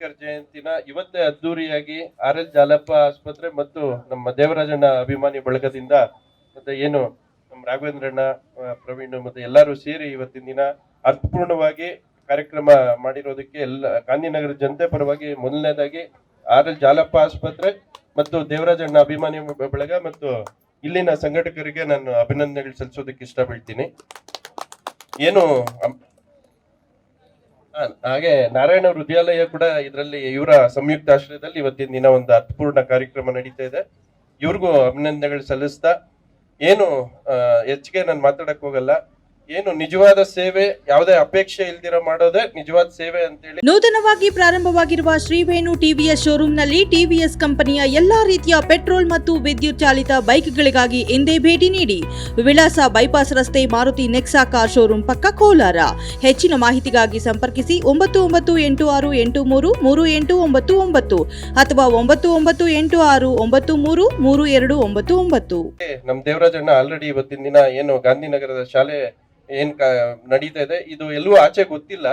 ಅಂಬೇಡ್ಕರ್ ಜಯಂತಿನ ಇವತ್ತೇ ಅದ್ದೂರಿಯಾಗಿ RL ಜಾಲಪ್ಪ ಆಸ್ಪತ್ರೆ ಮತ್ತು ನಮ್ಮ ದೇವರಾಜಣ್ಣ ಅಭಿಮಾನಿ ಬಳಗದಿಂದ ಮತ್ತೆ ಏನು ನಮ್ಮ ರಾಘವೇಂದ್ರಣ್ಣ ಪ್ರವೀಣ್ ಮತ್ತೆ ಎಲ್ಲರೂ ಸೇರಿ ಇವತ್ತಿನ ದಿನ ಅರ್ಥಪೂರ್ಣವಾಗಿ ಕಾರ್ಯಕ್ರಮ ಮಾಡಿರೋದಕ್ಕೆ ಎಲ್ಲ ಗಾಂಧಿನಗರ ಜನತೆ ಪರವಾಗಿ ಮೊದಲನೇದಾಗಿ RL ಜಾಲಪ್ಪ ಆಸ್ಪತ್ರೆ ಮತ್ತು ದೇವರಾಜಣ್ಣ ಅಭಿಮಾನಿ ಬಳಗ ಮತ್ತು ಇಲ್ಲಿನ ಸಂಘಟಕರಿಗೆ ನಾನು ಅಭಿನಂದನೆಗಳು ಸಲ್ಲಿಸೋದಕ್ಕೆ ಇಷ್ಟಪಡ್ತೀನಿ. ಏನು ಹಾಗೆ ನಾರಾಯಣ ಹೃದಯಾಲಯ ಕೂಡ ಇದರಲ್ಲಿ ಇವರ ಸಂಯುಕ್ತ ಆಶ್ರಯದಲ್ಲಿ ಇವತ್ತಿನ ದಿನ ಒಂದು ಅರ್ಥಪೂರ್ಣ ಕಾರ್ಯಕ್ರಮ ನಡೀತಾ ಇದೆ. ಇವ್ರಿಗೂ ಅಭಿನಂದನೆಗಳು ಸಲ್ಲಿಸ್ತಾ ಏನು ಹೆಚ್ಚಿಗೆ ನಾನು ಮಾತಾಡಕ್ ಹೋಗಲ್ಲ. ಏನು ನಿಜವಾದ ಸೇವೆ ಯಾವುದೇ ಅಪೇಕ್ಷೆ ಇಲ್ದಿರ ಮಾಡೋದೇ ನಿಜವಾದ ಸೇವೆ ಅಂತೇಳಿ ನೂತನವಾಗಿ ಪ್ರಾರಂಭವಾಗಿರುವ ಶ್ರೀವೇಣು ಟಿವಿಎಸ್ ಶೋರೂಮ್ನಲ್ಲಿ ಟಿವಿಎಸ್ ಕಂಪನಿಯ ಎಲ್ಲಾ ರೀತಿಯ ಪೆಟ್ರೋಲ್ ಮತ್ತು ವಿದ್ಯುತ್ ಚಾಲಿತ ಬೈಕ್ಗಳಿಗಾಗಿ ಎಂದೇ ಭೇಟಿ ನೀಡಿ. ವಿಳಾಸ ಬೈಪಾಸ್ ರಸ್ತೆ ಮಾರುತಿ ನೆಕ್ಸಾ ಕಾರ್ ಶೋರೂಮ್ ಪಕ್ಕ ಕೋಲಾರ. ಹೆಚ್ಚಿನ ಮಾಹಿತಿಗಾಗಿ ಸಂಪರ್ಕಿಸಿ 9986833899 ಅಥವಾ 9986933299. ನಮ್ ದೇವರಾಜಣ್ಣ ಆಲ್ರೆಡಿ ಇವತ್ತಿನ ದಿನ ಏನು ಗಾಂಧಿನಗರದ ಶಾಲೆ ಏನ್ ನಡೀತಾ ಇದೆ ಇದು ಎಲ್ಲೂ ಆಚೆ ಗೊತ್ತಿಲ್ಲ.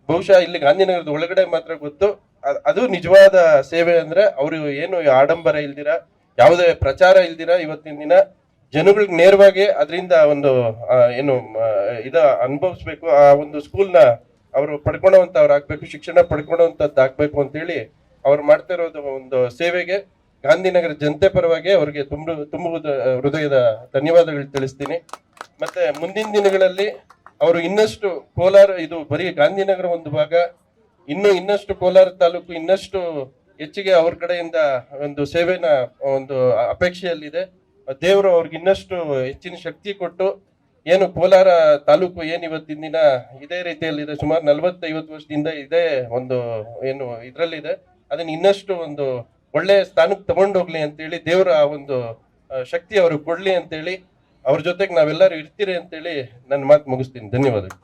ಬಹುಶಃ ಇಲ್ಲಿ ಗಾಂಧಿನಗರದ ಒಳಗಡೆ ಮಾತ್ರ ಗೊತ್ತು. ಅದು ನಿಜವಾದ ಸೇವೆ ಅಂದ್ರೆ ಅವರು ಏನು ಆಡಂಬರ ಇಲ್ದಿರ ಯಾವುದೇ ಪ್ರಚಾರ ಇಲ್ದಿರ ಇವತ್ತಿನ ದಿನ ಜನಗಳಿಗೆ ನೇರವಾಗಿ ಅದರಿಂದ ಒಂದು ಏನು ಅನುಭವಿಸ್ಬೇಕು, ಆ ಒಂದು ಸ್ಕೂಲ್ನ ಅವರು ಪಡ್ಕೊಳ್ಳುವಂತವ್ರು ಆಗ್ಬೇಕು, ಶಿಕ್ಷಣ ಪಡ್ಕೊಳ್ಳುವಂತದ್ದು ಆಗ್ಬೇಕು ಅಂತೇಳಿ ಅವ್ರು ಮಾಡ್ತಾ ಇರೋದು ಒಂದು ಸೇವೆಗೆ ಗಾಂಧಿನಗರ ಜನತೆ ಪರವಾಗಿ ಅವ್ರಿಗೆ ತುಂಬ ಹೃದಯದ ಧನ್ಯವಾದಗಳು ತಿಳಿಸ್ತೀನಿ. ಮತ್ತೆ ಮುಂದಿನ ದಿನಗಳಲ್ಲಿ ಅವರು ಇನ್ನಷ್ಟು ಕೋಲಾರ, ಇದು ಬರೀ ಗಾಂಧಿನಗರ ಒಂದು ಭಾಗ, ಇನ್ನಷ್ಟು ಕೋಲಾರ ತಾಲೂಕು ಇನ್ನಷ್ಟು ಹೆಚ್ಚಿಗೆ ಅವ್ರ ಕಡೆಯಿಂದ ಒಂದು ಸೇವೆನ ಒಂದು ಅಪೇಕ್ಷೆಯಲ್ಲಿದೆ. ದೇವರು ಅವ್ರಿಗೆ ಇನ್ನಷ್ಟು ಹೆಚ್ಚಿನ ಶಕ್ತಿ ಕೊಟ್ಟು ಏನು ಕೋಲಾರ ತಾಲೂಕು ಏನು ಇವತ್ತಿನ ದಿನ ಇದೇ ರೀತಿಯಲ್ಲಿದೆ, ಸುಮಾರು 40-50 ವರ್ಷದಿಂದ ಇದೇ ಒಂದು ಏನು ಇದ್ರಲ್ಲಿದೆ, ಅದನ್ನ ಇನ್ನಷ್ಟು ಒಂದು ಒಳ್ಳೆ ಸ್ಥಾನಕ್ಕೆ ತಗೊಂಡೋಗ್ಲಿ ಅಂತೇಳಿ ದೇವರ ಆ ಒಂದು ಶಕ್ತಿ ಅವ್ರಿಗೆ ಕೊಡ್ಲಿ ಅಂತೇಳಿ ಅವ್ರ ಜೊತೆಗೆ ನಾವೆಲ್ಲರೂ ಇರ್ತೀರಿ ಅಂತೇಳಿ ನನ್ನ ಮಾತು ಮುಗಿಸ್ತೀನಿ. ಧನ್ಯವಾದಗಳು.